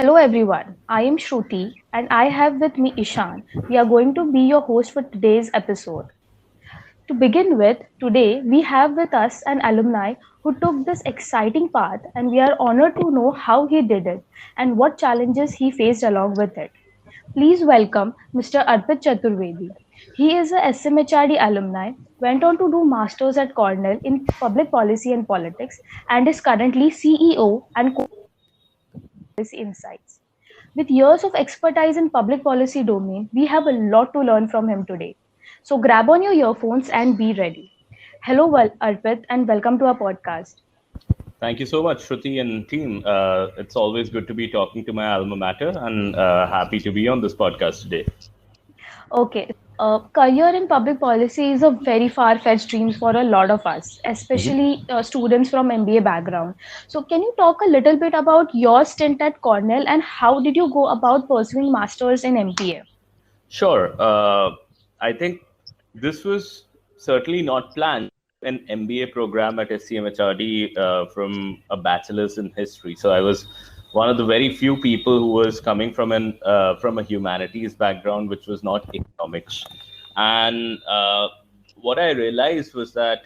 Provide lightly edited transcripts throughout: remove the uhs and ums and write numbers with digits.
Hello everyone, I am Shruti and I have with me Ishan. We are going to be your host for today's episode. To begin with, today we have with us an alumni who took this exciting path and we are honored to know how he did it and what challenges he faced along with it. Please welcome Mr. Arpit Chaturvedi. He is a SCMHRD alumni, went on to do masters at Cornell in public policy and politics and is currently CEO and policy insights. With years of expertise in public policy domain, we have a lot to learn from him today. So grab on your earphones and be ready. Hello, Arpit, and welcome to our podcast. Thank you so much, Shruti and team. It's always good to be talking to my alma mater and happy to be on this podcast today. Okay, career in public policy is a very far-fetched dream for a lot of us, especially students from MBA background. So, can you talk a little bit about your stint at Cornell and how did you go about pursuing masters in MPA? Sure. I think this was certainly not planned. An MBA program at SCMHRD from a bachelor's in history. So I was one of the very few people who was coming from a humanities background, which was not economics. And what I realized was that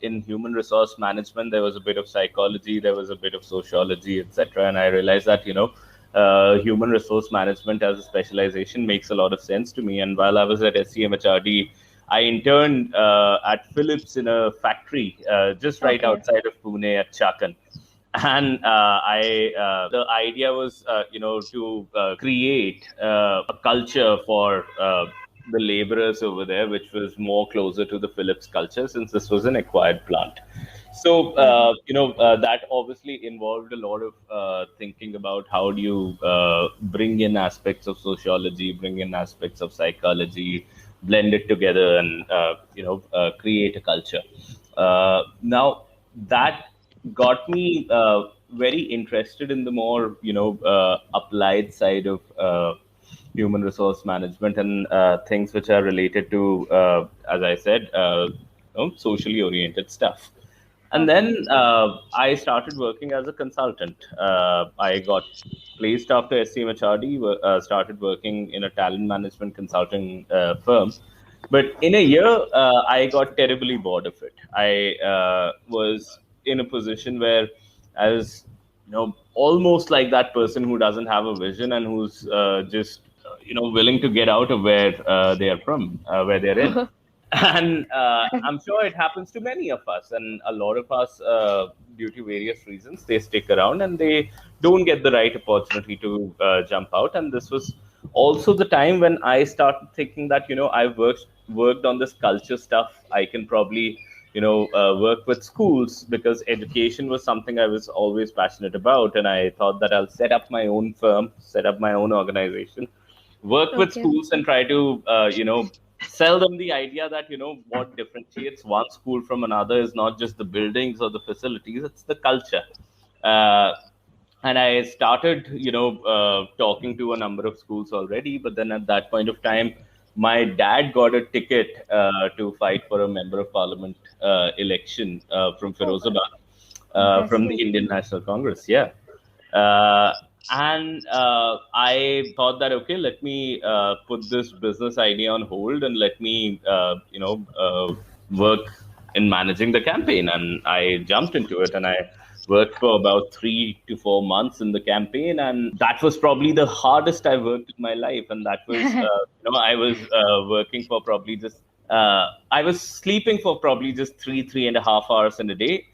in human resource management there was a bit of psychology, there was a bit of sociology, etc. And I realized that human resource management as a specialization makes a lot of sense to me. And while I was at SCMHRD, I interned at Philips in a factory just right outside of Pune at Chakan. And the idea was, to create a culture for the laborers over there, which was more closer to the Philips culture, since this was an acquired plant. So, that obviously involved a lot of thinking about how do you bring in aspects of sociology, bring in aspects of psychology, blend it together and, create a culture. Now, that got me very interested in the more, applied side of human resource management and things which are related to, as I said, socially oriented stuff. And then I started working as a consultant. I got placed after SCMHRD, started working in a talent management consulting firm. But in a year, I got terribly bored of it. I was in a position where I was, almost like that person who doesn't have a vision and who's just, willing to get out of where they are from, where they're in. And I'm sure it happens to many of us, and a lot of us, due to various reasons, they stick around and they don't get the right opportunity to jump out. And this was also the time when I started thinking that, I've worked on this culture stuff. I can probably, work with schools, because education was something I was always passionate about. And I thought that I'll set up my own firm, set up my own organization, work with schools and try to, sell them the idea that, what differentiates one school from another is not just the buildings or the facilities, it's the culture. And I started, talking to a number of schools already. But then at that point of time, my dad got a ticket to fight for a member of parliament election from Firozabad, from the Indian National Congress. Yeah. And I thought that, okay, let me put this business idea on hold and let me, work in managing the campaign. And I jumped into it and I worked for about 3 to 4 months in the campaign. And that was probably the hardest I've worked in my life. And that was, I was working for probably just, I was sleeping for probably just 3.5 hours in a day.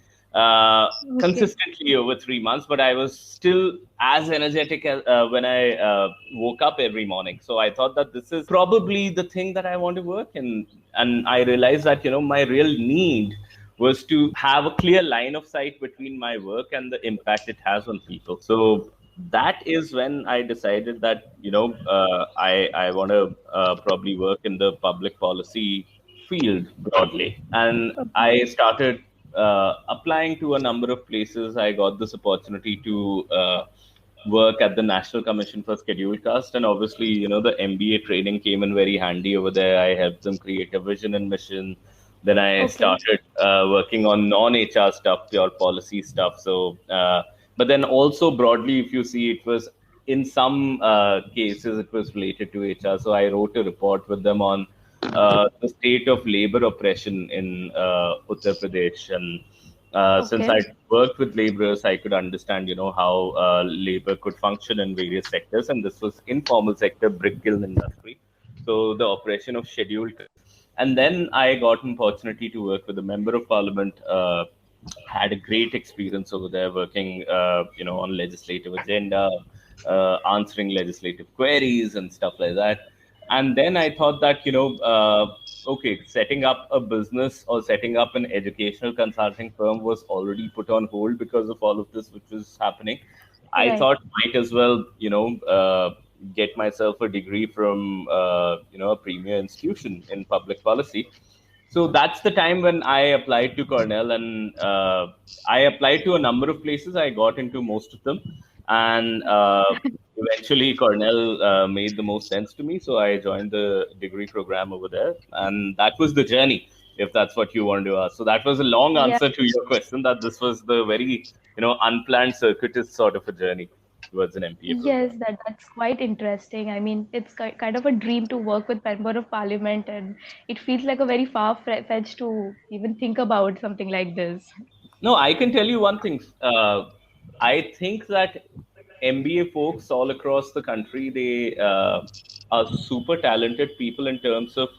Consistently over 3 months, but I was still as energetic as when I woke up every morning. So I thought that this is probably the thing that I want to work in. And I realized that, my real need was to have a clear line of sight between my work and the impact it has on people. So that is when I decided that, I want to probably work in the public policy field broadly. And I started applying to a number of places. I got this opportunity to work at the National Commission for Scheduled Caste. And obviously, the MBA training came in very handy over there. I helped them create a vision and mission. Then I started working on non-HR stuff, pure policy stuff. So But then also broadly, if you see, it was in some cases it was related to HR. So I wrote a report with them on the state of labor oppression in Uttar Pradesh, and since I Okay. worked with laborers, I could understand, how labor could function in various sectors, and this was informal sector, brick kiln industry. So the oppression of scheduled, and then I got an opportunity to work with a member of parliament. Had a great experience over there working, on legislative agenda, answering legislative queries and stuff like that. And then I thought that, okay, setting up a business or setting up an educational consulting firm was already put on hold because of all of this which was happening. I Right. thought might as well, get myself a degree from, a premier institution in public policy. So that's the time when I applied to Cornell, and I applied to a number of places. I got into most of them, and eventually Cornell made the most sense to me. So I joined the degree program over there, and that was the journey, if that's what you want to ask. So that was a long Yeah. answer to your question. That this was the very, unplanned circuitous sort of a journey towards an MPA program. Yes, that's quite interesting. I mean, it's kind of a dream to work with member of parliament, and it feels like a very far-fetched to even think about something like this. No, I can tell you one thing. I think that MBA folks all across the country, they are super talented people in terms of,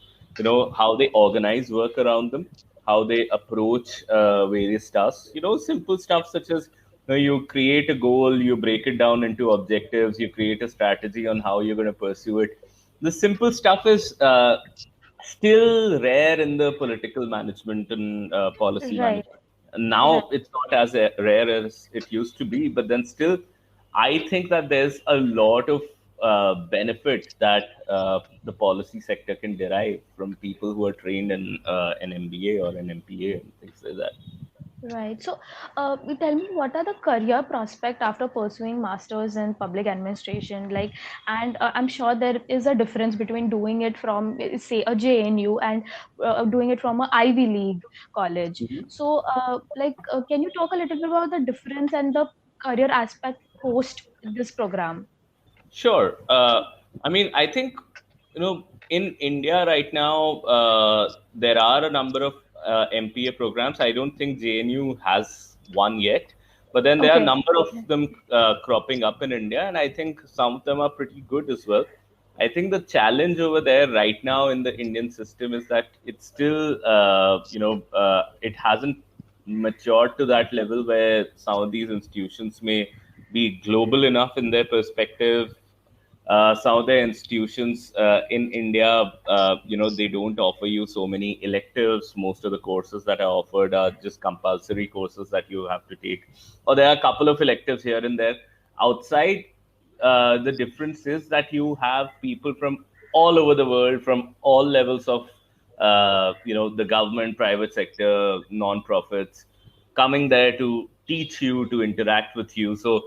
how they organize work around them, how they approach various tasks. Simple stuff such as, you create a goal, you break it down into objectives, you create a strategy on how you're going to pursue it. The simple stuff is still rare in the political management and policy Right, management. right. Now it's not as rare as it used to be, but then still, I think that there's a lot of benefit that the policy sector can derive from people who are trained in an MBA or an MPA and things like that. Right. So, you tell me, what are the career prospect after pursuing masters in public administration? Like, and I'm sure there is a difference between doing it from, say, a JNU and doing it from a Ivy League college. So, can you talk a little bit about the difference and the career aspect post this program? Sure. I mean, I think, in India right now, there are a number of MPA programs. I don't think JNU has one yet, but then there are a Okay. number of them cropping up in India, and I think some of them are pretty good as well. I think the challenge over there right now in the Indian system is that it's still, it hasn't matured to that level where some of these institutions may be global enough in their perspective. Some of the institutions in India, they don't offer you so many electives. Most of the courses that are offered are just compulsory courses that you have to take, or there are a couple of electives here and there. Outside, the difference is that you have people from all over the world, from all levels of, the government, private sector, non-profits, coming there to teach you, to interact with you. So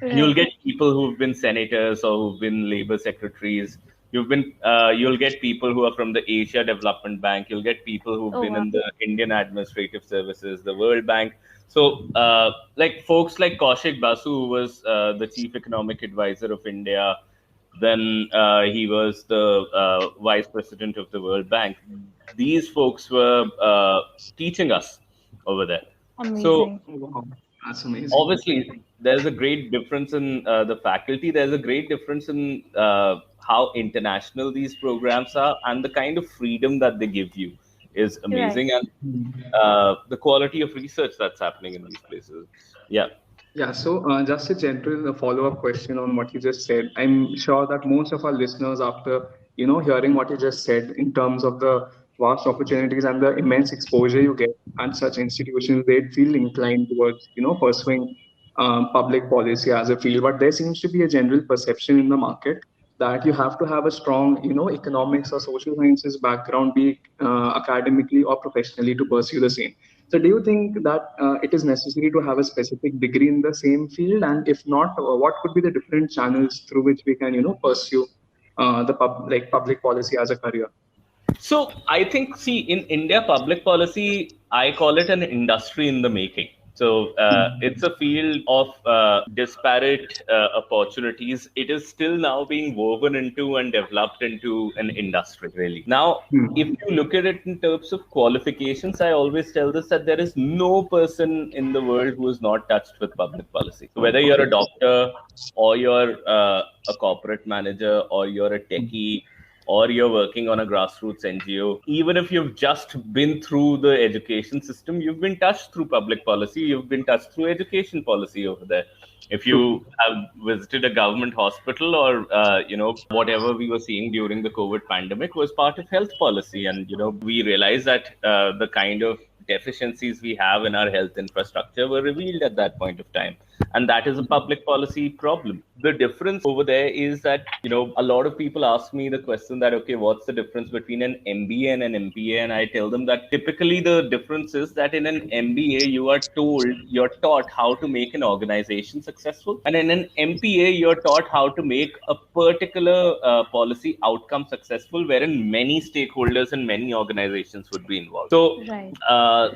you'll Right. get people who've been senators or who've been labor secretaries. You'll get people who are from the Asia Development Bank. You'll get people who've Oh, been wow. in the Indian Administrative Services, the World Bank. So, like folks like Kaushik Basu, who was the chief economic advisor of India, then he was the vice president of the World Bank. These folks were teaching us over there. So Amazing. Wow, that's amazing. obviously there's a great difference in the faculty. There's a great difference in how international these programs are, and the kind of freedom that they give you is Right. amazing, and the quality of research that's happening in these places. Yeah. Yeah, so just a general follow-up question on what you just said. I'm sure that most of our listeners, after hearing what you just said in terms of the vast opportunities and the immense exposure you get at such institutions, they'd feel inclined towards pursuing public policy as a field. But there seems to be a general perception in the market that you have to have a strong economics or social sciences background, be it academically or professionally, to pursue the same. So, do you think that it is necessary to have a specific degree in the same field? And if not, what could be the different channels through which we can, pursue public policy as a career? So I think, see, in India, public policy, I call it an industry in the making. So it's a field of disparate opportunities. It is still now being woven into and developed into an industry, really. Now, if you look at it in terms of qualifications, I always tell this that there is no person in the world who is not touched with public policy. So whether you're a doctor or you're a corporate manager or you're a techie, or you're working on a grassroots NGO, even if you've just been through the education system, you've been touched through public policy, you've been touched through education policy over there. If you have visited a government hospital or, whatever we were seeing during the COVID pandemic was part of health policy. And, we realized that the kind of deficiencies we have in our health infrastructure were revealed at that point of time. And that is a public policy problem. The difference over there is that, a lot of people ask me the question that, okay, what's the difference between an MBA and an MBA? And I tell them that typically the difference is that in an MBA, you're taught how to make an organization successful. And in an MPA, you're taught how to make a particular policy outcome successful, wherein many stakeholders and many organizations would be involved. So Right.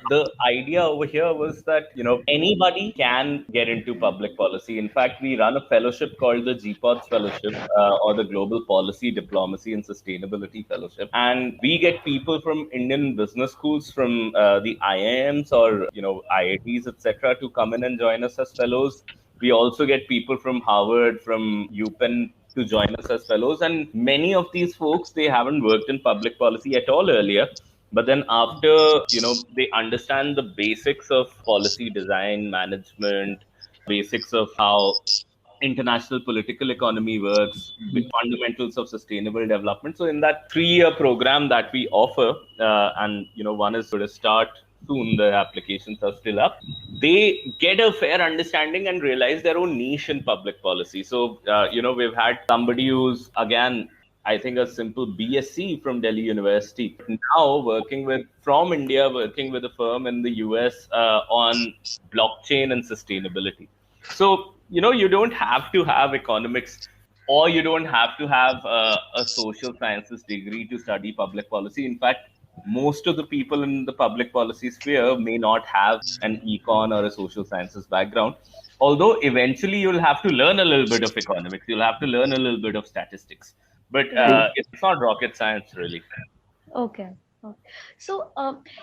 the idea over here was that, anybody can get into public policy. In fact, we run a fellowship called the GPOTS Fellowship, or the Global Policy, Diplomacy and Sustainability Fellowship. And we get people from Indian business schools, from the IIMs or, IITs, etc., to come in and join us as fellows. We also get people from Harvard, from UPenn to join us as fellows. And many of these folks, they haven't worked in public policy at all earlier. But then after, they understand the basics of policy design, management, basics of how international political economy works, the fundamentals of sustainable development. So in that 3-year program that we offer, and one is going to start soon, the applications are still up, they get a fair understanding and realize their own niche in public policy. So we've had somebody who's, again, I think a simple BSc from Delhi University, now working with a firm in the US on blockchain and sustainability. So, you don't have to have economics, or you don't have to have a social sciences degree to study public policy. In fact, most of the people in the public policy sphere may not have an econ or a social sciences background. Although eventually you'll have to learn a little bit of economics, you'll have to learn a little bit of statistics. But it's not rocket science, really. Okay. So,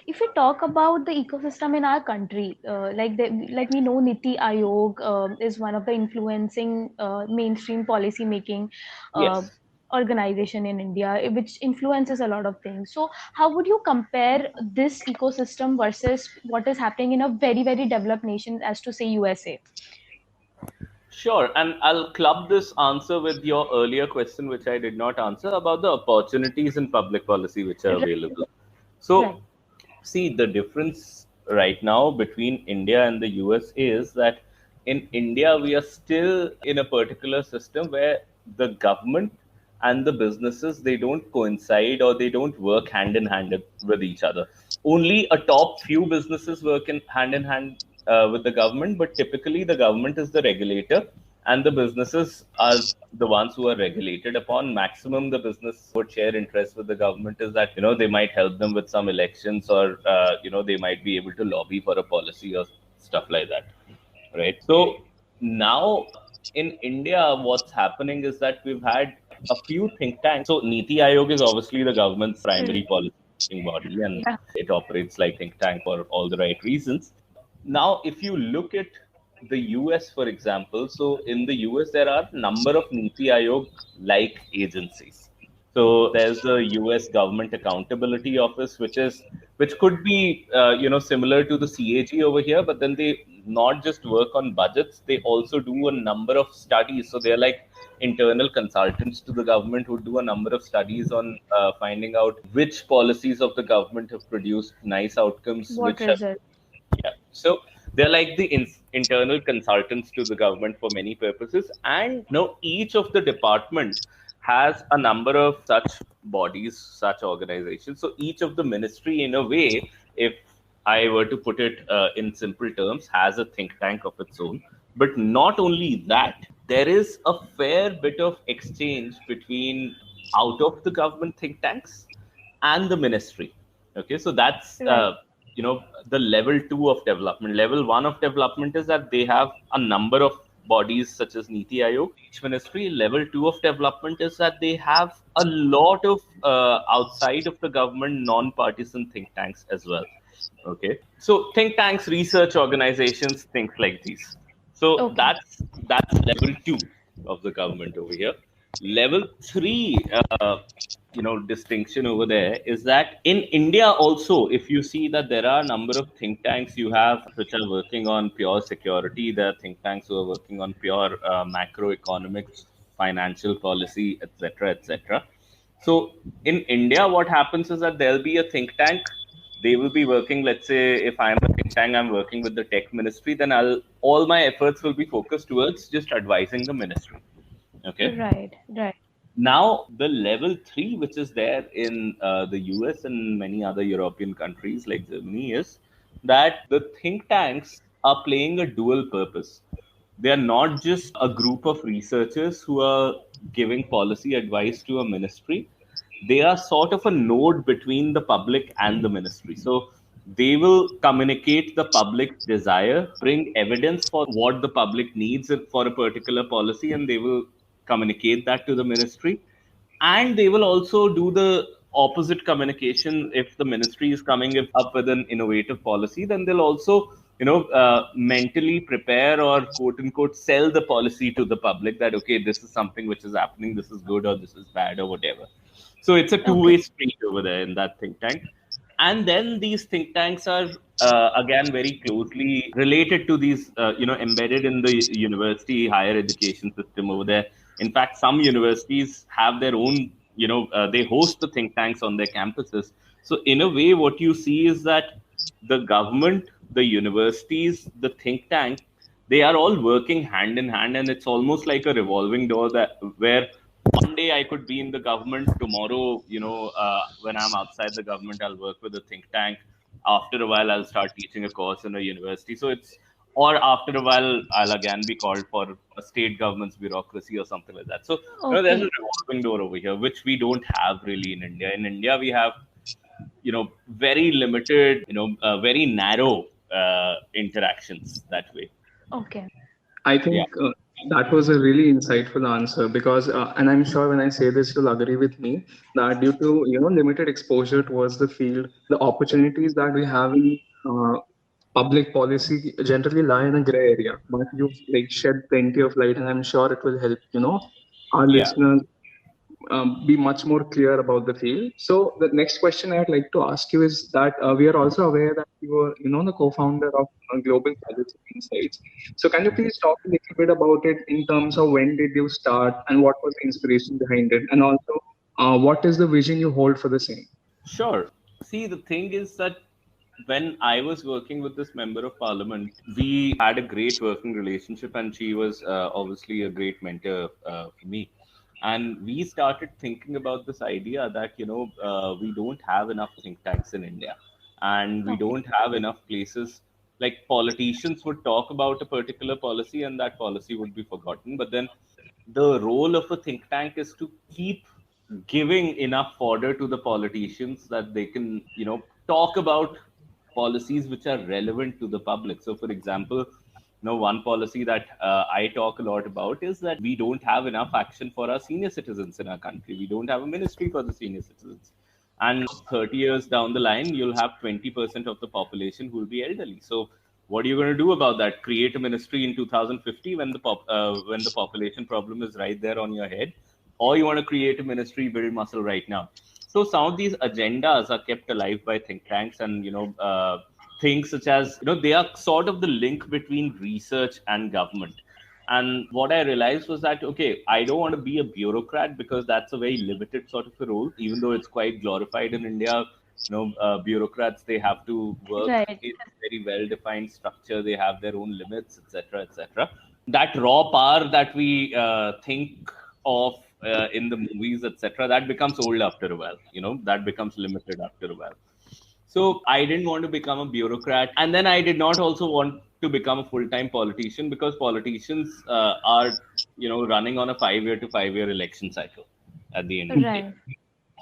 if we talk about the ecosystem in our country, like we know Niti Aayog is one of the influencing mainstream policy making Yes. organization in India, which influences a lot of things. So, how would you compare this ecosystem versus what is happening in a very, very developed nation, as to say USA? Sure. And I'll club this answer with your earlier question, which I did not answer, about the opportunities in public policy which are available. So, see, the difference right now between India and the US is that in India, we are still in a particular system where the government and the businesses, they don't coincide, or they don't work hand in hand with each other. Only a top few businesses work hand in hand with the government, but typically the government is the regulator and the businesses are the ones who are regulated upon. Maximum the business would share interest with the government is that, they might help them with some elections, or, they might be able to lobby for a policy or stuff like that. Right. So now in India, what's happening is that we've had a few think tanks. So Niti Aayog is obviously the government's primary policy body, and it operates like think tank for all the right reasons. Now, if you look at the US, for example, so in the US, there are a number of Niti Aayog-like agencies. So there's the US Government Accountability Office, which could be, similar to the CAG over here, but then they not just work on budgets, they also do a number of studies. So they're like internal consultants to the government who do a number of studies on finding out which policies of the government have produced nice outcomes. Yeah. So they're like the internal consultants to the government for many purposes. And now each of the departments has a number of such bodies, such organizations. So each of the ministry, in a way, if I were to put it in simple terms, has a think tank of its own. But not only that, there is a fair bit of exchange between out of the government think tanks and the ministry. Okay, so that's the level 2 of development. Level 1 of development is that they have a number of bodies such as Niti Aayog, each ministry. Level 2 of development is that they have a lot of outside of the government non-partisan think tanks as well. Okay, so think tanks, research organizations, things like these. So Okay. that's level 2 of the government over here. Level 3, distinction over there is that in India also, if you see that there are a number of think tanks you have which are working on pure security, there are think tanks who are working on pure macroeconomics, financial policy, etc., etc. So in India, what happens is that there'll be a think tank. They will be working. Let's say if I'm a think tank, I'm working with the tech ministry. Then all my efforts will be focused towards just advising the ministry. Okay. Right. Right. Now, the level 3, which is there in the US and many other European countries like Germany, is that the think tanks are playing a dual purpose. They are not just a group of researchers who are giving policy advice to a ministry. They are sort of a node between the public and the ministry. So they will communicate the public desire, bring evidence for what the public needs for a particular policy, and they will communicate that to the ministry. And they will also do the opposite communication. If the ministry is coming up with an innovative policy, then they'll also mentally prepare or quote unquote sell the policy to the public that okay, this is something which is happening, this is good or this is bad or whatever. So it's a two-way Okay. street over there in that think tank. And then these think tanks are again very closely related to these, embedded in the university higher education system over there. In fact, some universities have their own, they host the think tanks on their campuses. So in a way, what you see is that the government, the universities, the think tank, they are all working hand in hand, and it's almost like a revolving door that where one day I could be in the government, tomorrow, when I'm outside the government, I'll work with a think tank. After a while, I'll start teaching a course in a university. So or after a while, I'll again be called for a state government's bureaucracy or something like that. So, there's a Okay. revolving door over here, which we don't have really in India. In India, we have, very limited, very narrow interactions that way. Okay. I Yeah. think that was a really insightful answer because, and I'm sure when I say this, you'll agree with me that due to limited exposure towards the field, the opportunities that we have in public policy generally lie in a gray area. But you've like shed plenty of light, and I'm sure it will help our Yeah. listeners be much more clear about the field. So the next question I'd like to ask you is that we are also aware that you are, the co-founder of Global Policy Insights. So can you please talk a little bit about it in terms of when did you start and what was the inspiration behind it, and also what is the vision you hold for the same? Sure. See, the thing is that when I was working with this member of parliament, we had a great working relationship, and she was obviously a great mentor for me. And we started thinking about this idea that we don't have enough think tanks in India, and we Okay. don't have enough places. Like politicians would talk about a particular policy, and that policy would be forgotten. But then the role of a think tank is to keep giving enough fodder to the politicians that they can, talk about policies which are relevant to the public. So, for example, one policy that I talk a lot about is that we don't have enough action for our senior citizens in our country. We don't have a ministry for the senior citizens. And 30 years down the line, you'll have 20% of the population who will be elderly. So, what are you going to do about that? Create a ministry in 2050 when the population problem is right there on your head, or you want to create a ministry, build muscle right now? So some of these agendas are kept alive by think tanks, and things such as they are sort of the link between research and government. And what I realized was that okay, I don't want to be a bureaucrat because that's a very limited sort of a role, even though it's quite glorified in India. Bureaucrats, they have to work Right. in very well defined structure, they have their own limits, etc., etc. That raw power that we think of in the movies, etc., that becomes old after a while. That becomes limited after a while. So I didn't want to become a bureaucrat, and then I did not also want to become a full-time politician because politicians are, running on a 5-year to 5-year election cycle at the end of the Right. day.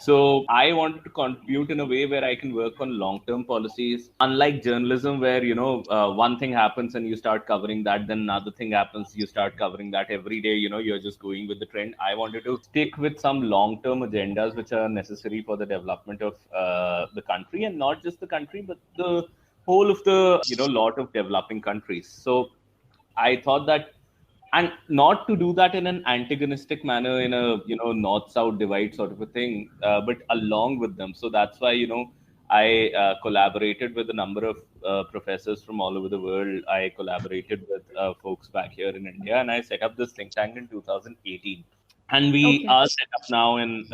So I wanted to contribute in a way where I can work on long-term policies. Unlike journalism, where one thing happens and you start covering that, then another thing happens, you start covering that every day. You're just going with the trend. I wanted to stick with some long-term agendas which are necessary for the development of the country, and not just the country, but the whole of the lot of developing countries. So I thought that, and not to do that in an antagonistic manner, in a north south divide sort of a thing, but along with them. So that's why I collaborated with a number of professors from all over the world. I collaborated with folks back here in India, and I set up this think tank in 2018. And we Okay. are set up now in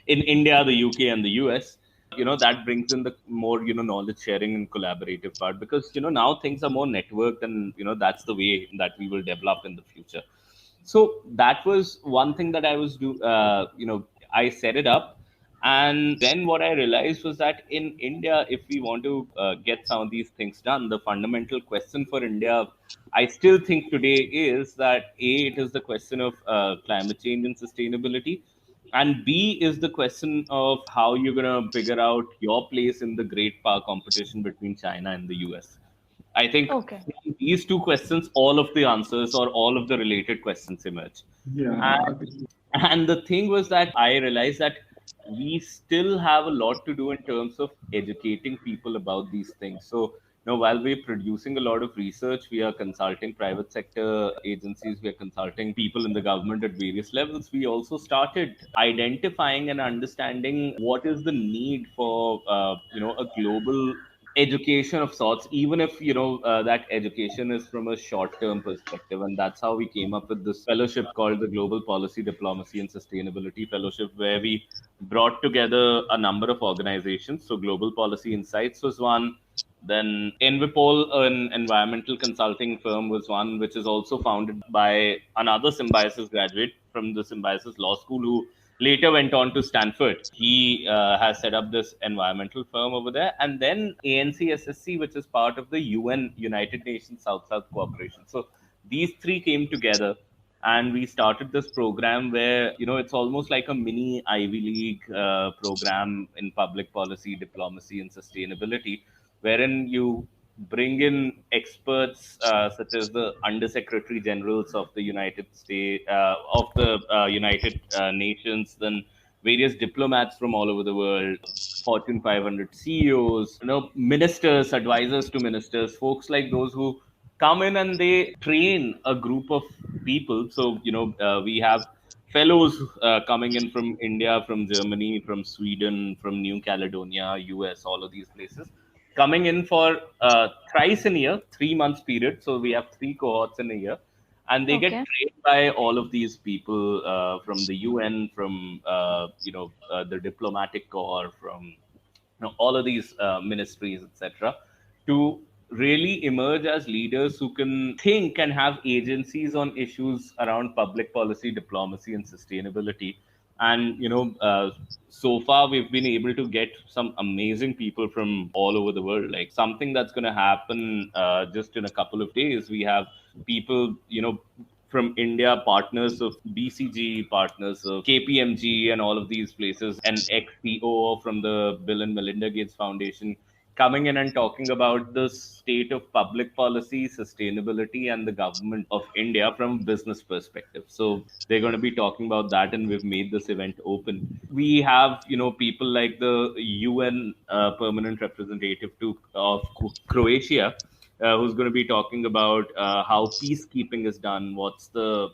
in India, the UK, and the US. That brings in the more knowledge sharing and collaborative part, because now things are more networked, and that's the way that we will develop in the future. So that was one thing that I was I set it up. And then what I realized was that in India, if we want to get some of these things done, the fundamental question for India, I still think today, is that it is the question of climate change and sustainability. And B is the question of how you're going to figure out your place in the great power competition between China and the US. I think Okay. from these two questions, all of the answers or all of the related questions emerge. Yeah. And the thing was that I realized that we still have a lot to do in terms of educating people about these things. So, while we're producing a lot of research, we are consulting private sector agencies, we are consulting people in the government at various levels. We also started identifying and understanding what is the need for, a global education of sorts, even if that education is from a short term perspective. And that's how we came up with this fellowship called the Global Policy Diplomacy and Sustainability Fellowship, where we brought together a number of organizations. So Global Policy Insights was one, then Envipol, an environmental consulting firm, was one, which is also founded by another Symbiosis graduate from the Symbiosis Law School, who later went on to Stanford. He has set up this environmental firm over there. And then ANCSSC, which is part of the UN, United Nations South-South Cooperation. So these three came together, and we started this program where, it's almost like a mini Ivy League program in public policy, diplomacy, and sustainability, wherein you bring in experts such as the Undersecretary Generals of the United States, of the United Nations, then various diplomats from all over the world, Fortune 500 CEOs, ministers, advisors to ministers, folks like those who come in and they train a group of people. So, we have fellows coming in from India, from Germany, from Sweden, from New Caledonia, US, all of these places, coming in for thrice in a year, 3 months period. So we have three cohorts in a year, and they get Okay. trained by all of these people from the UN, from the diplomatic corps, from all of these ministries, etc., to really emerge as leaders who can think and have agencies on issues around public policy, diplomacy, and sustainability. And so far we've been able to get some amazing people from all over the world. Like, something that's going to happen just in a couple of days, we have people from India, partners of BCG, partners of KPMG, and all of these places, an ex-PO from the Bill and Melinda Gates Foundation, coming in and talking about the state of public policy, sustainability, and the government of India from business perspective. So they're going to be talking about that, and we've made this event open. We have, people like the UN permanent representative of Croatia, who's going to be talking about how peacekeeping is done, what's the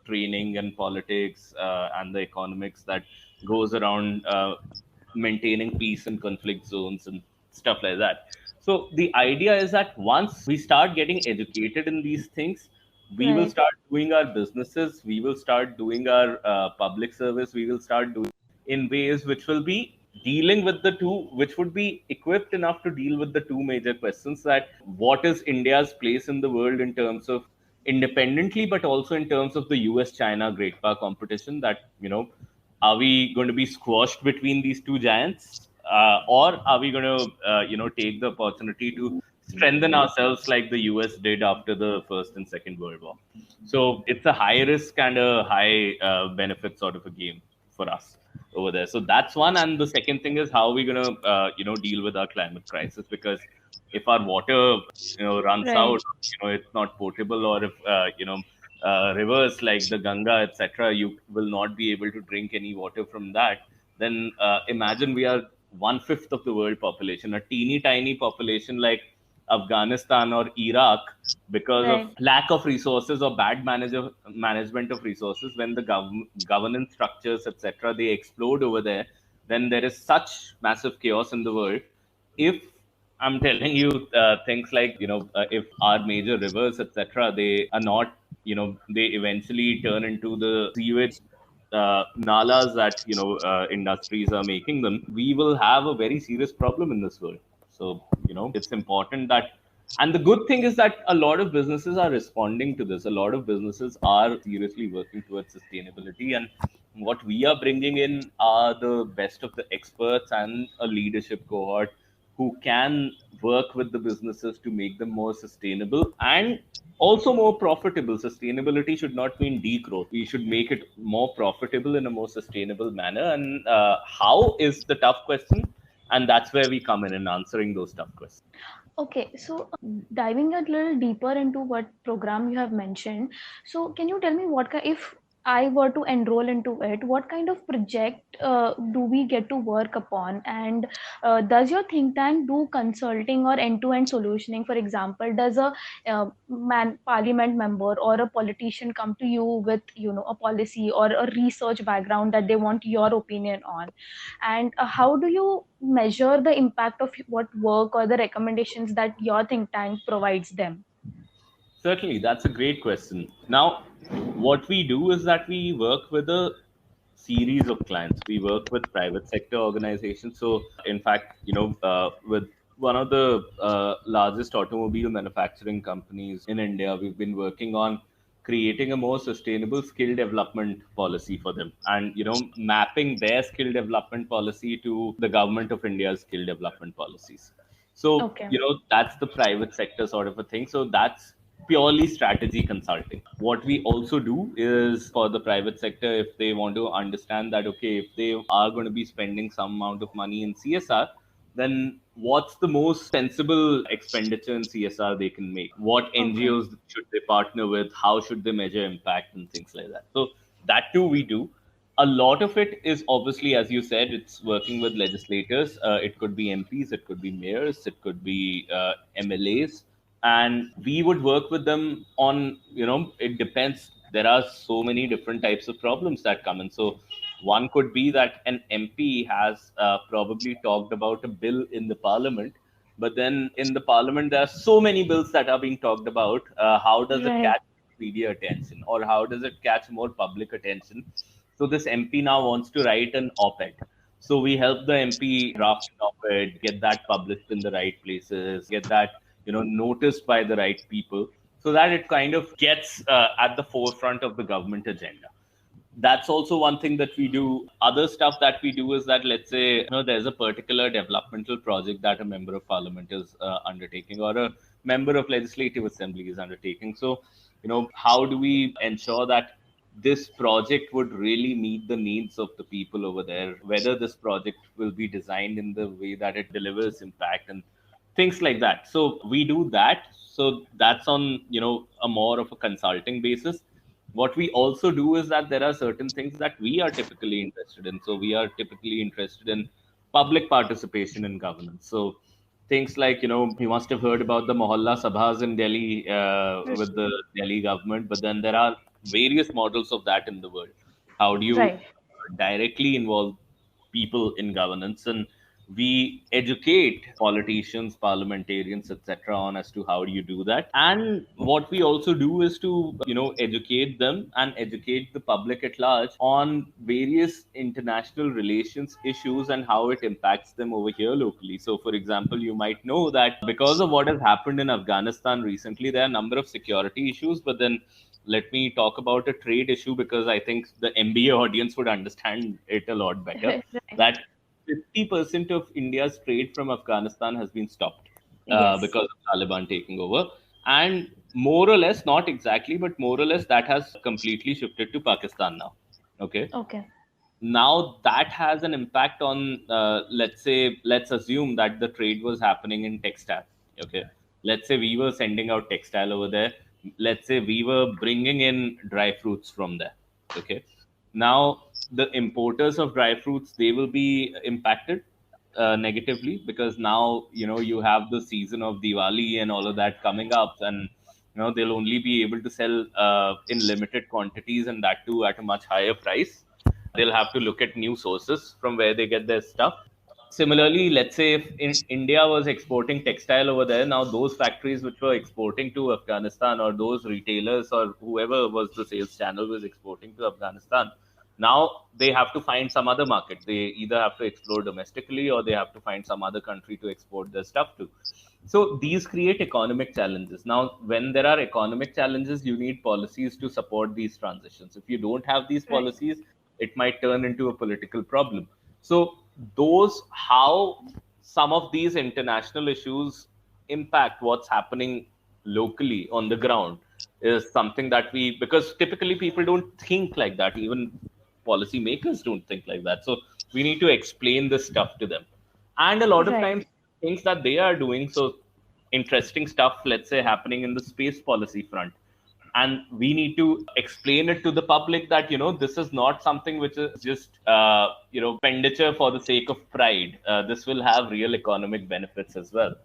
training and politics and the economics that goes around maintaining peace in conflict zones and stuff like that. So the idea is that once we start getting educated in these things, we will Right. start doing our businesses, we will start doing our public service, we will start doing in ways which will be dealing with the two, which would be equipped enough to deal with the two major questions: that what is India's place in the world in terms of independently, but also in terms of the US China great power competition, that are we going to be squashed between these two giants, or are we going to take the opportunity to strengthen ourselves like the US did after the First and Second World War? So it's a high risk and a high benefit sort of a game. for us over there. So that's one. And the second thing is how we're going to, deal with our climate crisis, because if our water, runs Right. out, it's not potable, or if, rivers like the Ganga, etc., you will not be able to drink any water from that, then imagine we are one-fifth of the world population, a teeny tiny population like Afghanistan or Iraq, because of Right. lack of resources or bad management of resources. When the governance structures, etc., they explode over there, then there is such massive chaos in the world. If I'm telling you things like, if our major rivers, etc., they are not, they eventually turn into the sewage nalas that, industries are making them, we will have a very serious problem in this world. So, it's important that, and the good thing is that a lot of businesses are responding to this. A lot of businesses are seriously working towards sustainability, and what we are bringing in are the best of the experts and a leadership cohort who can work with the businesses to make them more sustainable and also more profitable. Sustainability should not mean degrowth. We should make it more profitable in a more sustainable manner. And how is the tough question? And that's where we come in answering those tough questions. Okay, so diving a little deeper into what program you have mentioned, so can you tell me if I were to enroll into it, what kind of project do we get to work upon? And does your think tank do consulting or end-to-end solutioning? For example, does a parliament member or a politician come to you with, a policy or a research background that they want your opinion on? And how do you measure the impact of what work or the recommendations that your think tank provides them? Certainly, that's a great question. Now, what we do is that we work with a series of clients. We work with private sector organizations. So, in fact, with one of the largest automobile manufacturing companies in India, we've been working on creating a more sustainable skill development policy for them, and mapping their skill development policy to the government of India's skill development policies. So, Okay. that's the private sector sort of a thing. So that's purely strategy consulting. What we also do is for the private sector, if they want to understand that, okay, if they are going to be spending some amount of money in CSR, then what's the most sensible expenditure in CSR they can make? What NGOs should they partner with? How should they measure impact and things like that? So that too we do. A lot of it is obviously, as you said, it's working with legislators. It could be MPs, it could be mayors, it could be MLAs, and we would work with them on, it depends. There are so many different types of problems that come in. So one could be that an MP has probably talked about a bill in the parliament, but then in the parliament there are so many bills that are being talked about. How does it Right. catch media attention, or how does it catch more public attention? So this MP now wants to write an op-ed. So we help the MP draft an op-ed, get that published in the right places, get that noticed by the right people, so that it kind of gets at the forefront of the government agenda. That's also one thing that we do. Other stuff that we do is that, let's say, there's a particular developmental project that a member of parliament is undertaking, or a member of legislative assembly is undertaking. So, how do we ensure that this project would really meet the needs of the people over there, whether this project will be designed in the way that it delivers impact and things like that. So we do that. So that's on, a more of a consulting basis. What we also do is that there are certain things that we are typically interested in. So we are typically interested in public participation in governance. So things like, you must have heard about the Mohalla Sabhas in Delhi with the Delhi government, but then there are various models of that in the world. How do you Right. directly involve people in governance? And we educate politicians, parliamentarians, etc., on as to how do you do that. And what we also do is to educate them and educate the public at large on various international relations issues and how it impacts them over here locally. So for example, you might know that because of what has happened in Afghanistan recently, there are a number of security issues, but then let me talk about a trade issue, because I think the MBA audience would understand it a lot better. Right. That 50% of India's trade from Afghanistan has been stopped Yes. because of Taliban taking over. And more or less, not exactly, but more or less, that has completely shifted to Pakistan now. Okay. Okay. Now that has an impact on, let's assume that the trade was happening in textile. Okay. Let's say we were sending out textile over there. Let's say we were bringing in dry fruits from there. Okay. Now the importers of dry fruits, they will be impacted negatively, because now, you have the season of Diwali and all of that coming up, and they'll only be able to sell in limited quantities, and that too at a much higher price. They'll have to look at new sources from where they get their stuff. Similarly, let's say if India was exporting textile over there, now those factories which were exporting to Afghanistan, or those retailers or whoever was the sales channel was exporting to Afghanistan, now they have to find some other market. They either have to explore domestically, or they have to find some other country to export their stuff to. So these create economic challenges. Now, when there are economic challenges, you need policies to support these transitions. If you don't have these Right. policies, it might turn into a political problem. So those, how some of these international issues impact what's happening locally on the ground, is something that because typically people don't think like that. Even policymakers don't think like that. So we need to explain this stuff to them. And a lot of Right. times, things that they are doing, so interesting stuff, let's say, happening in the space policy front, and we need to explain it to the public that this is not something which is just expenditure for the sake of pride. This will have real economic benefits as well.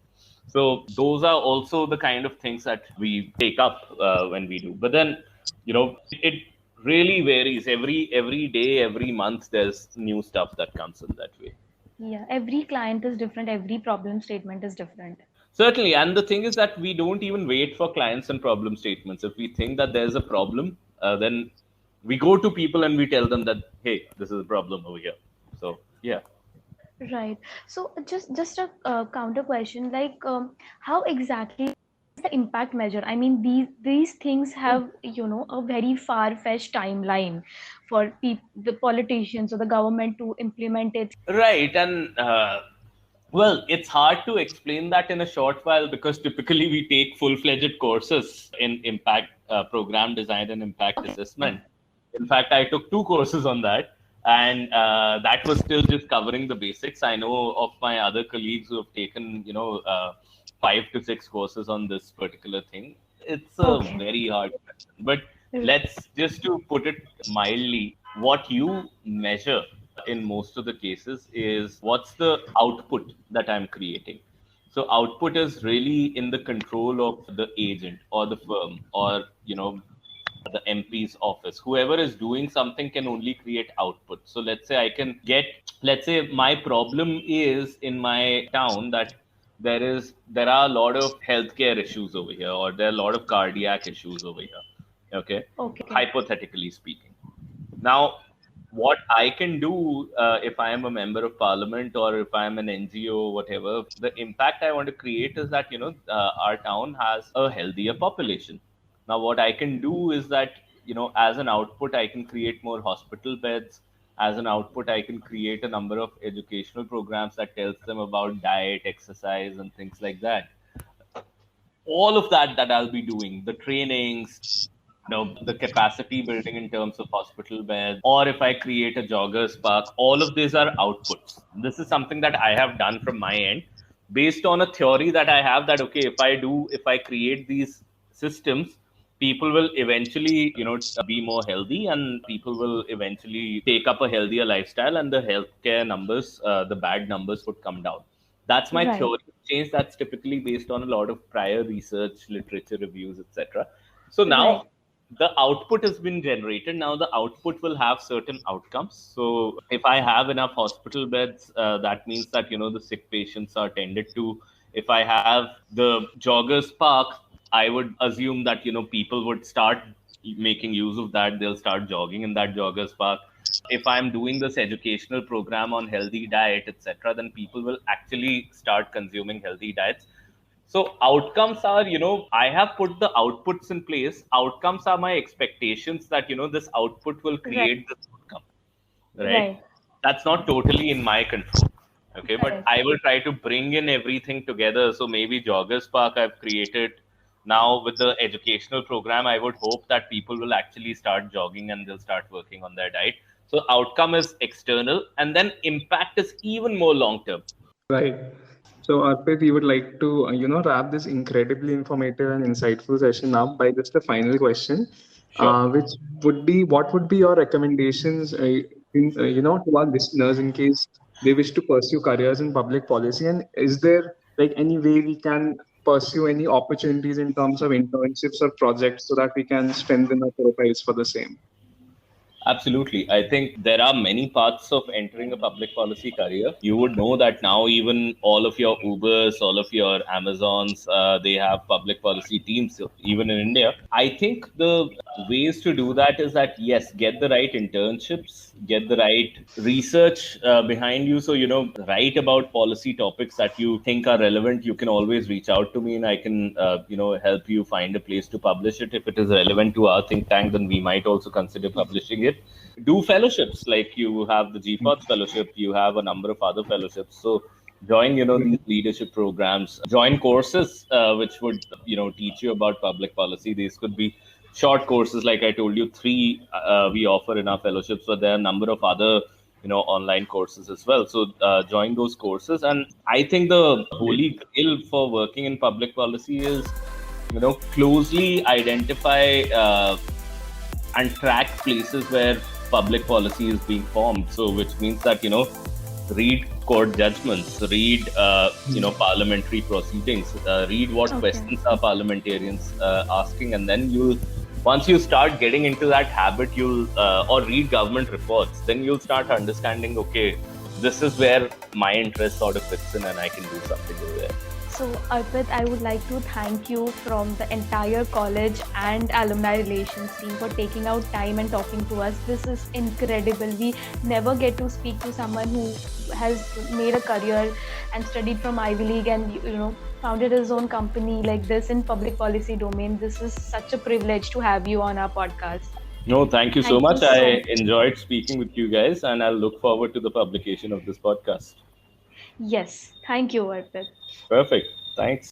So those are also the kind of things that we take up when we do. But then it really varies every day, every month. There's new stuff that comes in that way. Yeah, every client is different, every problem statement is different. Certainly. And the thing is that we don't even wait for clients and problem statements. If we think that there's a problem, then we go to people and we tell them that, hey, this is a problem over here. So, yeah. Right. So just a counter question, like how exactly is the impact measure? I mean, these things have, a very far-fetched timeline for the politicians or the government to implement it. Right. And well, it's hard to explain that in a short while, because typically we take full-fledged courses in impact program design and impact assessment. In fact, I took 2 courses on that, and that was still just covering the basics. I know of my other colleagues who have taken, 5 to 6 courses on this particular thing. It's a Okay. very hard question. But let's just, to put it mildly, what you measure in most of the cases is what's the output that I'm creating. So output is really in the control of the agent or the firm, or the MP's office. Whoever is doing something can only create output. So let's say let's say my problem is in my town that there are a lot of healthcare issues over here, or there are a lot of cardiac issues over here. Okay. Okay. Hypothetically speaking. Now, what I can do, if I am a member of parliament, or if I am an NGO, whatever, the impact I want to create is that, our town has a healthier population. Now, what I can do is that, as an output, I can create more hospital beds. As an output, I can create a number of educational programs that tells them about diet, exercise, and things like that. All of that I'll be doing, the trainings, the capacity building in terms of hospital beds, or if I create a joggers park, all of these are outputs. This is something that I have done from my end, based on a theory that I have, that, okay, if I create these systems, people will eventually, be more healthy, and people will eventually take up a healthier lifestyle, and the healthcare numbers, the bad numbers would come down. That's my Right. theory of change. That's typically based on a lot of prior research, literature reviews, etc. So Right. now the output has been generated. Now the output will have certain outcomes. So if I have enough hospital beds, that means that the sick patients are tended to. If I have the joggers park, I would assume that people would start making use of that. They'll start jogging in that joggers park. If I'm doing this educational program on healthy diet, etc., then people will actually start consuming healthy diets. So outcomes are, I have put the outputs in place. Outcomes are my expectations that, this output will Right. create this outcome, right? Right. That's not totally in my control. Okay, but Correct. I will try to bring in everything together. So maybe Joggers Park I've created. Now with the educational program, I would hope that people will actually start jogging and they'll start working on their diet. So outcome is external, and then impact is even more long term. Right. So, Arpit, we would like to, wrap this incredibly informative and insightful session up by just a final question, Sure. which would be, what would be your recommendations, to our listeners in case they wish to pursue careers in public policy? And is there like any way we can pursue any opportunities in terms of internships or projects so that we can strengthen our profiles for the same? Absolutely. I think there are many paths of entering a public policy career. You would know that now even all of your Ubers, all of your Amazons, they have public policy teams, even in India. I think the ways to do that is that, yes, get the right internships, get the right research behind you. So, write about policy topics that you think are relevant. You can always reach out to me and I can, help you find a place to publish it. If it is relevant to our think tank, then we might also consider publishing it. Do fellowships, like you have the GPOTS fellowship, you have a number of other fellowships. So join, these leadership programs, join courses which would, teach you about public policy. These could be short courses, like I told you, 3 we offer in our fellowships, but there are a number of other, online courses as well. So join those courses. And I think the holy grail for working in public policy is, closely identify and track places where public policy is being formed. So, which means that, read court judgments, read, parliamentary proceedings, read what questions are parliamentarians asking, and then once you start getting into that habit, or read government reports, then you'll start understanding, okay, this is where my interest sort of fits in and I can do something over there. So, Arpit, I would like to thank you from the entire college and alumni relations team for taking out time and talking to us. This is incredible. We never get to speak to someone who has made a career and studied from Ivy League and, founded his own company like this in public policy domain. This is such a privilege to have you on our podcast. No, thank you so much. I enjoyed speaking with you guys, and I'll look forward to the publication of this podcast. Yes. Thank you, Arpit. Perfect. Thanks.